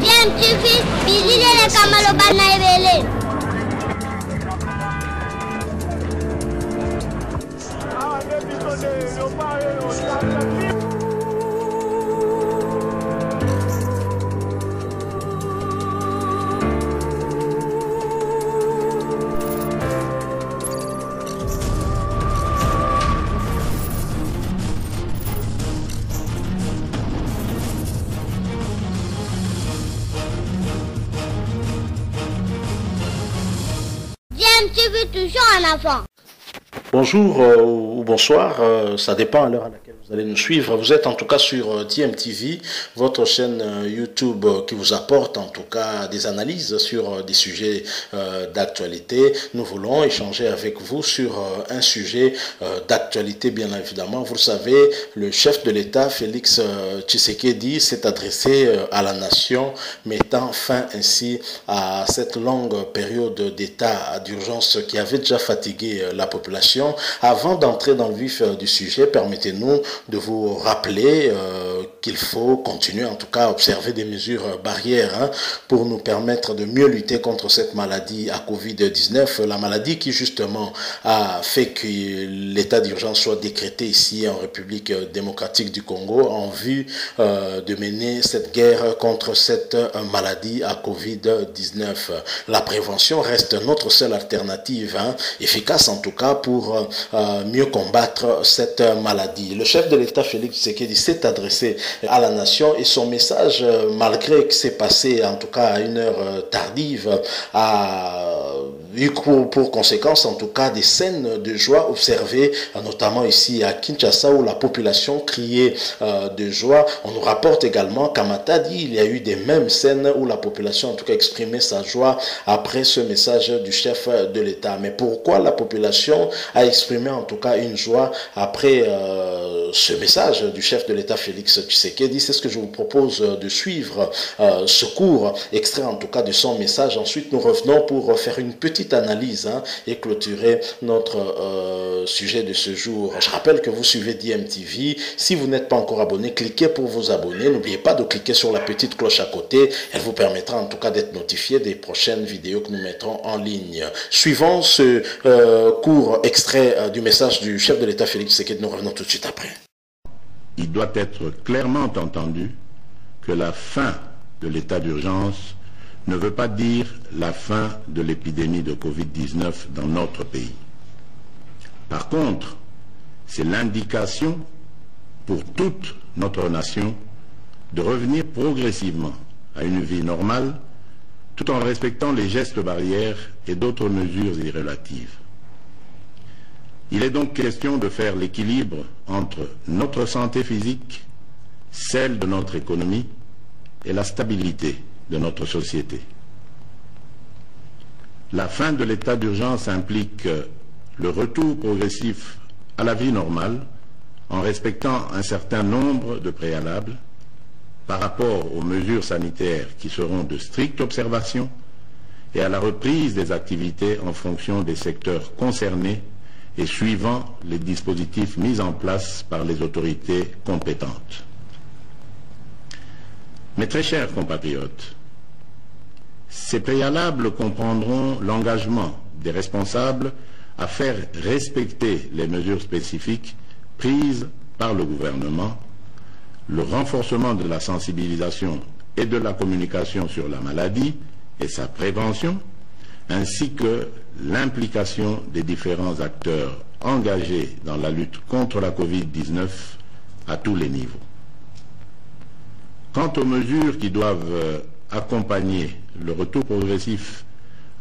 DMTV, bilile kamalo bana ebele. DMTV toujours en avant. Bonjour ou bonsoir, ça dépend à l'heure à laquelle vous allez nous suivre. Vous êtes en tout cas sur DMTV, votre chaîne YouTube qui vous apporte en tout cas des analyses sur des sujets d'actualité. Nous voulons échanger avec vous sur un sujet d'actualité bien évidemment. Vous le savez, le chef de l'État Félix Tshisekedi s'est adressé à la nation, mettant fin ainsi à cette longue période d'état d'urgence qui avait déjà fatigué la population. Avant d'entrer dans le vif du sujet, permettez-nous de vous rappeler qu'il faut continuer en tout cas à observer des mesures barrières pour nous permettre de mieux lutter contre cette maladie à Covid-19, la maladie qui justement a fait que l'état d'urgence soit décrété ici en République démocratique du Congo en vue de mener cette guerre contre cette maladie à Covid-19. La prévention reste notre seule alternative efficace en tout cas pour mieux combattre cette maladie. Le chef de l'État Félix Tshisekedi s'est adressé à la nation et son message, malgré que c'est passé en tout cas à une heure tardive, a eu pour conséquence en tout cas des scènes de joie observées notamment ici à Kinshasa où la population criait de joie. On nous rapporte également qu'à Matadi il y a eu des mêmes scènes où la population en tout cas exprimait sa joie après ce message du chef de l'État. Mais pourquoi la population a exprimé en tout cas une joie après ce message du chef de l'État Félix Tshisekedi? C'est ce que je vous propose de suivre, ce court extrait en tout cas de son message. Ensuite nous revenons pour faire une petite analyse et clôturer notre sujet de ce jour. Je rappelle que vous suivez DMTV. Si vous n'êtes pas encore abonné, cliquez pour vous abonner. N'oubliez pas de cliquer sur la petite cloche à côté. Elle vous permettra en tout cas d'être notifié des prochaines vidéos que nous mettrons en ligne. Suivons ce court extrait du message du chef de l'État Félix Tshisekedi. Nous revenons tout de suite après. Il doit être clairement entendu que la fin de l'état d'urgence ne veut pas dire la fin de l'épidémie de Covid-19 dans notre pays. Par contre, c'est l'indication pour toute notre nation de revenir progressivement à une vie normale tout en respectant les gestes barrières et d'autres mesures irrélatives. Il est donc question de faire l'équilibre entre notre santé physique, celle de notre économie et la stabilité de notre société. La fin de l'état d'urgence implique le retour progressif à la vie normale en respectant un certain nombre de préalables par rapport aux mesures sanitaires qui seront de stricte observation et à la reprise des activités en fonction des secteurs concernés et suivant les dispositifs mis en place par les autorités compétentes. Mes très chers compatriotes, ces préalables comprendront l'engagement des responsables à faire respecter les mesures spécifiques prises par le gouvernement, le renforcement de la sensibilisation et de la communication sur la maladie et sa prévention, ainsi que l'implication des différents acteurs engagés dans la lutte contre la Covid-19 à tous les niveaux. Quant aux mesures qui doivent accompagner le retour progressif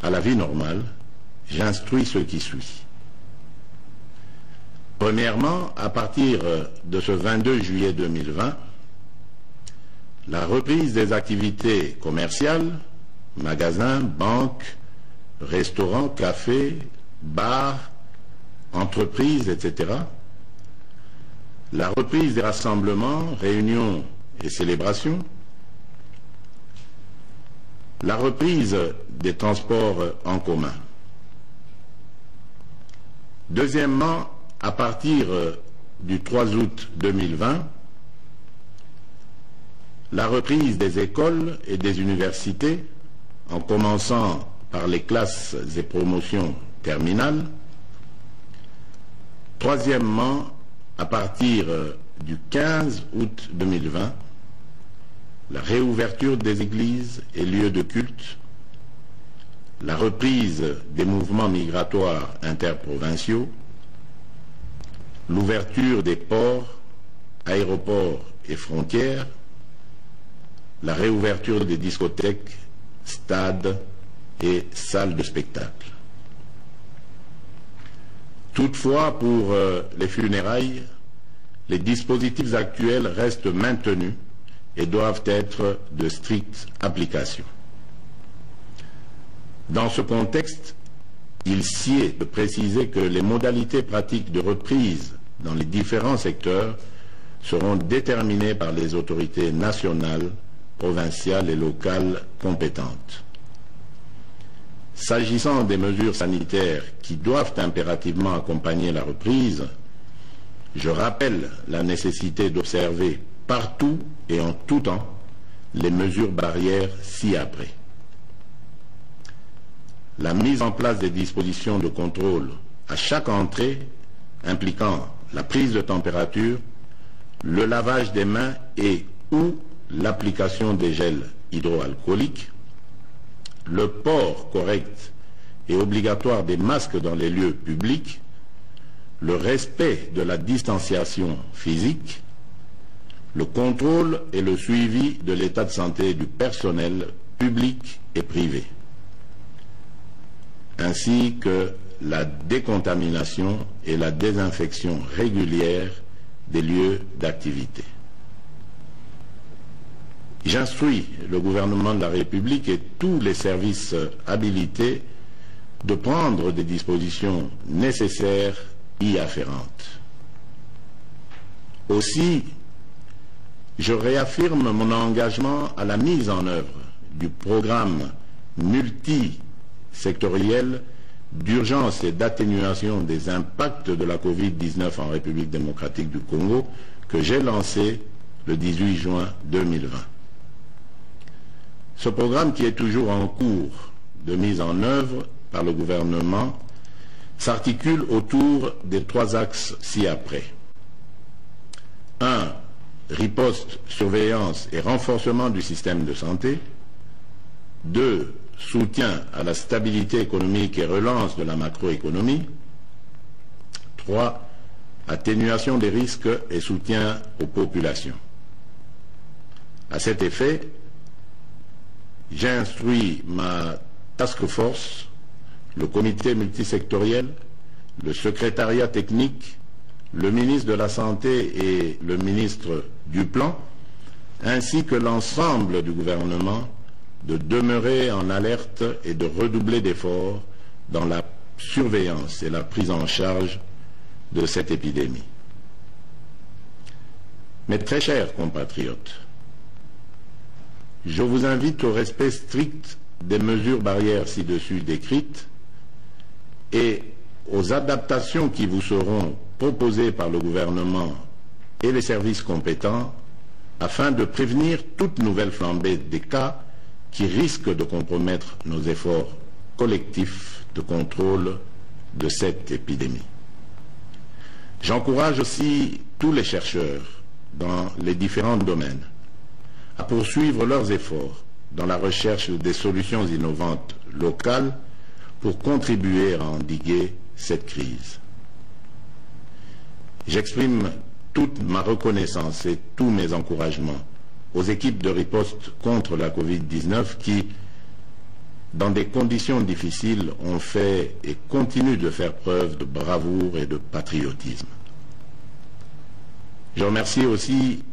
à la vie normale, j'instruis ce qui suit. Premièrement, à partir de ce 22 juillet 2020, la reprise des activités commerciales, magasins, banques, restaurants, cafés, bars, entreprises, etc. La reprise des rassemblements, réunions et célébrations. La reprise des transports en commun. Deuxièmement, à partir du 3 août 2020, la reprise des écoles et des universités, en commençant par les classes et promotions terminales. Troisièmement, à partir du 15 août 2020, la réouverture des églises et lieux de culte, la reprise des mouvements migratoires interprovinciaux, l'ouverture des ports, aéroports et frontières, la réouverture des discothèques, stades et salles de spectacle. Toutefois, pour les funérailles, les dispositifs actuels restent maintenus et doivent être de stricte application. Dans ce contexte, il sied de préciser que les modalités pratiques de reprise dans les différents secteurs seront déterminées par les autorités nationales, provinciales et locales compétentes. S'agissant des mesures sanitaires qui doivent impérativement accompagner la reprise, je rappelle la nécessité d'observer partout et en tout temps les mesures barrières ci-après. La mise en place des dispositions de contrôle à chaque entrée impliquant la prise de température, le lavage des mains et ou l'application des gels hydroalcooliques, le port correct et obligatoire des masques dans les lieux publics, le respect de la distanciation physique, le contrôle et le suivi de l'état de santé du personnel public et privé, ainsi que la décontamination et la désinfection régulière des lieux d'activité. J'instruis le gouvernement de la République et tous les services habilités de prendre des dispositions nécessaires y afférentes. Aussi, je réaffirme mon engagement à la mise en œuvre du programme multisectoriel d'urgence et d'atténuation des impacts de la Covid-19 en République démocratique du Congo que j'ai lancé le 18 juin 2020. Ce programme, qui est toujours en cours de mise en œuvre par le gouvernement, s'articule autour des trois axes ci-après. 1. Riposte, surveillance et renforcement du système de santé. 2. Soutien à la stabilité économique et relance de la macroéconomie. 3. Atténuation des risques et soutien aux populations. À cet effet, j'ai instruit ma task force, le comité multisectoriel, le secrétariat technique, le ministre de la Santé et le ministre du Plan, ainsi que l'ensemble du gouvernement, de demeurer en alerte et de redoubler d'efforts dans la surveillance et la prise en charge de cette épidémie. Mes très chers compatriotes, je vous invite au respect strict des mesures barrières ci-dessus décrites et aux adaptations qui vous seront proposées par le gouvernement et les services compétents afin de prévenir toute nouvelle flambée des cas qui risquent de compromettre nos efforts collectifs de contrôle de cette épidémie. J'encourage aussi tous les chercheurs dans les différents domaines à poursuivre leurs efforts dans la recherche des solutions innovantes locales pour contribuer à endiguer cette crise. J'exprime toute ma reconnaissance et tous mes encouragements aux équipes de riposte contre la Covid-19 qui, dans des conditions difficiles, ont fait et continuent de faire preuve de bravoure et de patriotisme. Je remercie aussi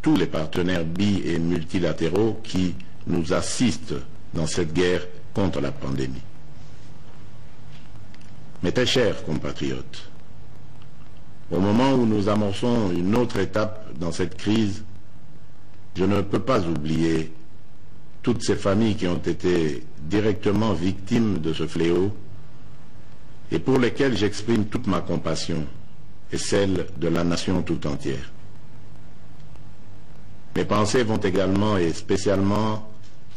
tous les partenaires bi- et multilatéraux qui nous assistent dans cette guerre contre la pandémie. Mes très chers compatriotes, au moment où nous amorçons une autre étape dans cette crise, je ne peux pas oublier toutes ces familles qui ont été directement victimes de ce fléau et pour lesquelles j'exprime toute ma compassion et celle de la nation tout entière. Mes pensées vont également et spécialement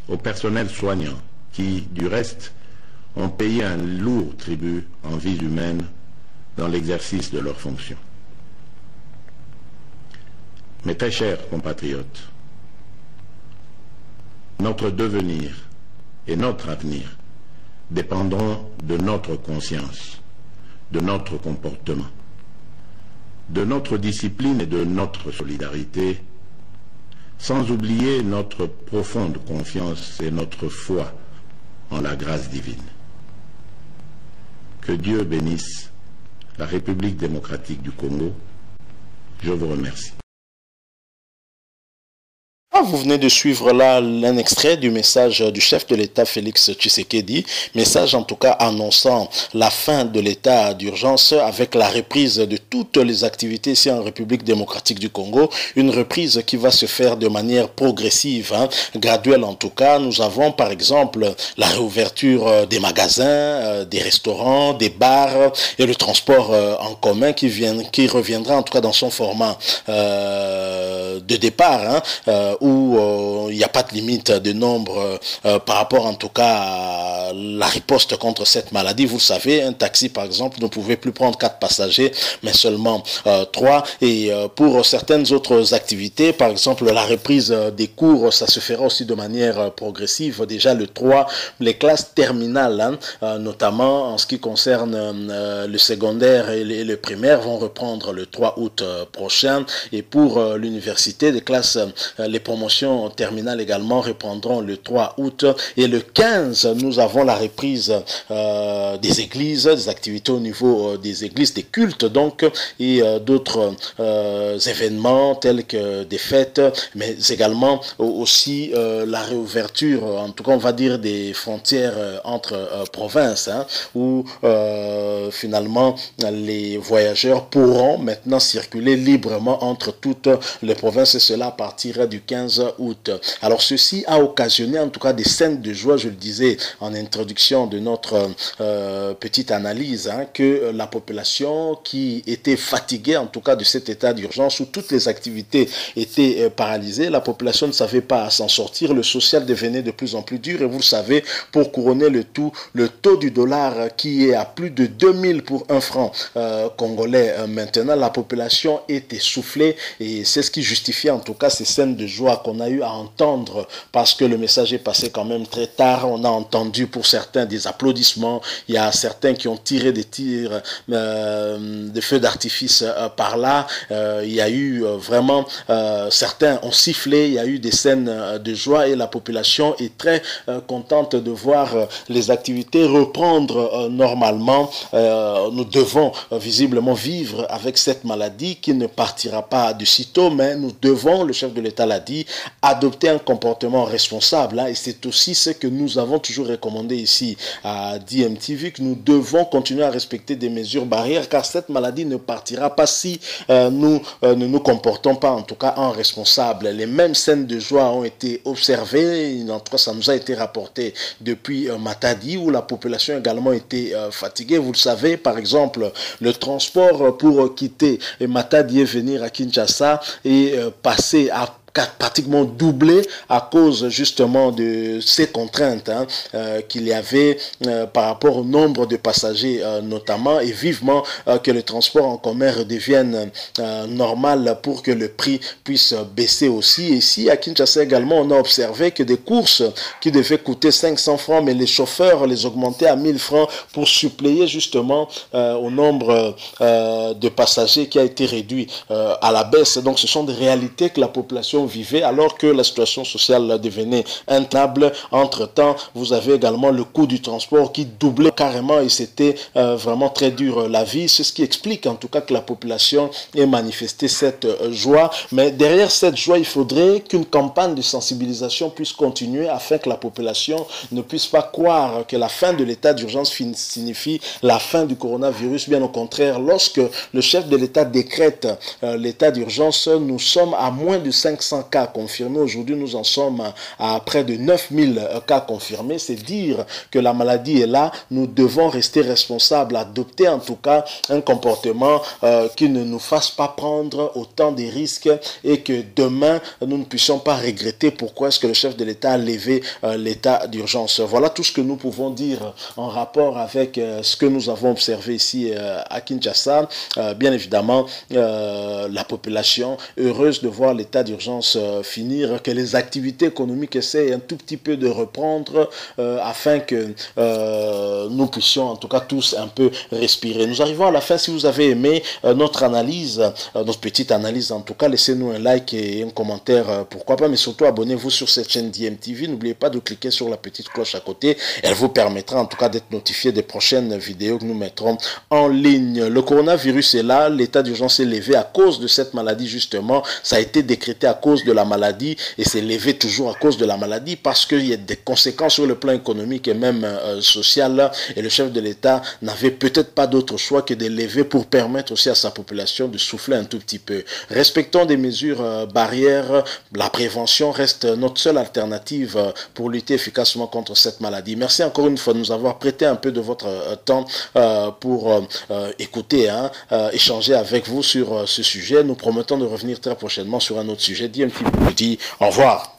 au personnel soignant qui, du reste, ont payé un lourd tribut en vies humaines dans l'exercice de leurs fonctions. Mes très chers compatriotes, notre devenir et notre avenir dépendront de notre conscience, de notre comportement, de notre discipline et de notre solidarité, sans oublier notre profonde confiance et notre foi en la grâce divine. Que Dieu bénisse la République démocratique du Congo. Je vous remercie. Vous venez de suivre là un extrait du message du chef de l'État Félix Tshisekedi, message en tout cas annonçant la fin de l'état d'urgence avec la reprise de toutes les activités ici en République démocratique du Congo, une reprise qui va se faire de manière progressive, graduelle en tout cas. Nous avons par exemple la réouverture des magasins, des restaurants, des bars et le transport en commun qui reviendra en tout cas dans son format de départ, où il n'y a pas de limite de nombre par rapport en tout cas à la riposte contre cette maladie. Vous le savez, un taxi par exemple ne pouvait plus prendre 4 passagers mais seulement 3, et pour certaines autres activités, par exemple la reprise des cours, ça se fera aussi de manière progressive. Déjà le 3, les classes terminales, notamment en ce qui concerne le secondaire et le primaire, vont reprendre le 3 août prochain, et pour l'université, les classes, les promotions terminales également reprendront le 3 août, et le 15 nous avons la reprise des églises, des activités au niveau des églises, des cultes donc, et d'autres événements tels que des fêtes, mais également aussi la réouverture, en tout cas on va dire des frontières entre provinces, où finalement les voyageurs pourront maintenant circuler librement entre toutes les provinces, et cela à partir du 15 août. Alors ceci a occasionné en tout cas des scènes de joie, je le disais en introduction de notre petite analyse, que la population qui était fatiguée en tout cas de cet état d'urgence où toutes les activités étaient paralysées, la population ne savait pas s'en sortir, le social devenait de plus en plus dur, et vous le savez, pour couronner le tout, le taux du dollar qui est à plus de 2000 pour un franc congolais maintenant, la population est essoufflée, et c'est ce qui justifie en tout cas ces scènes de joie qu'on a eu à entendre, parce que le message est passé quand même très tard. On a entendu pour certains des applaudissements, il y a certains qui ont tiré des tirs de feux d'artifice par là, il y a eu vraiment certains ont sifflé, il y a eu des scènes de joie, et la population est très contente de voir les activités reprendre normalement. Nous devons visiblement vivre avec cette maladie qui ne partira pas de sitôt, mais nous devons, le chef de l'État l'a dit, adopter un comportement responsable, et c'est aussi ce que nous avons toujours recommandé ici à DMTV, que nous devons continuer à respecter des mesures barrières, car cette maladie ne partira pas si nous ne nous comportons pas en tout cas en responsables. Les mêmes scènes de joie ont été observées, en tout cas ça nous a été rapporté depuis Matadi, où la population également était fatiguée. Vous le savez, par exemple, le transport pour quitter Matadi et venir à Kinshasa est passé à pratiquement doublé à cause justement de ces contraintes qu'il y avait par rapport au nombre de passagers notamment, et vivement que le transport en commun redevienne normal pour que le prix puisse baisser aussi. Et ici à Kinshasa également, on a observé que des courses qui devaient coûter 500 francs, mais les chauffeurs les augmentaient à 1000 francs pour suppléer justement au nombre de passagers qui a été réduit à la baisse. Donc ce sont des réalités que la population vivait alors que la situation sociale devenait intenable. Entre-temps, vous avez également le coût du transport qui doublait carrément, et c'était vraiment très dur la vie. C'est ce qui explique en tout cas que la population ait manifesté cette joie. Mais derrière cette joie, il faudrait qu'une campagne de sensibilisation puisse continuer afin que la population ne puisse pas croire que la fin de l'état d'urgence signifie la fin du coronavirus. Bien au contraire, lorsque le chef de l'État décrète l'état d'urgence, nous sommes à moins de 500 300 cas confirmés. Aujourd'hui, nous en sommes à près de 9000 cas confirmés. C'est dire que la maladie est là. Nous devons rester responsables, adopter en tout cas un comportement qui ne nous fasse pas prendre autant de risques et que demain, nous ne puissions pas regretter pourquoi est-ce que le chef de l'État a levé l'état d'urgence. Voilà tout ce que nous pouvons dire en rapport avec ce que nous avons observé ici à Kinshasa. Bien évidemment, la population heureuse de voir l'état d'urgence finir, que les activités économiques essaient un tout petit peu de reprendre afin que nous puissions en tout cas tous un peu respirer. Nous arrivons à la fin. Si vous avez aimé notre analyse, notre petite analyse en tout cas, laissez-nous un like et un commentaire, pourquoi pas, mais surtout abonnez-vous sur cette chaîne DMTV. N'oubliez pas de cliquer sur la petite cloche à côté. Elle vous permettra en tout cas d'être notifié des prochaines vidéos que nous mettrons en ligne. Le coronavirus est là, l'état d'urgence est levé à cause de cette maladie justement. Ça a été décrété à cause de la maladie et c'est levé toujours à cause de la maladie parce qu'il y a des conséquences sur le plan économique et même social et le chef de l'État n'avait peut-être pas d'autre choix que de lever pour permettre aussi à sa population de souffler un tout petit peu. Respectons des mesures barrières, la prévention reste notre seule alternative pour lutter efficacement contre cette maladie. Merci encore une fois de nous avoir prêté un peu de votre temps pour écouter, échanger avec vous sur ce sujet. Nous promettons de revenir très prochainement sur un autre sujet. DMTV vous dit au revoir.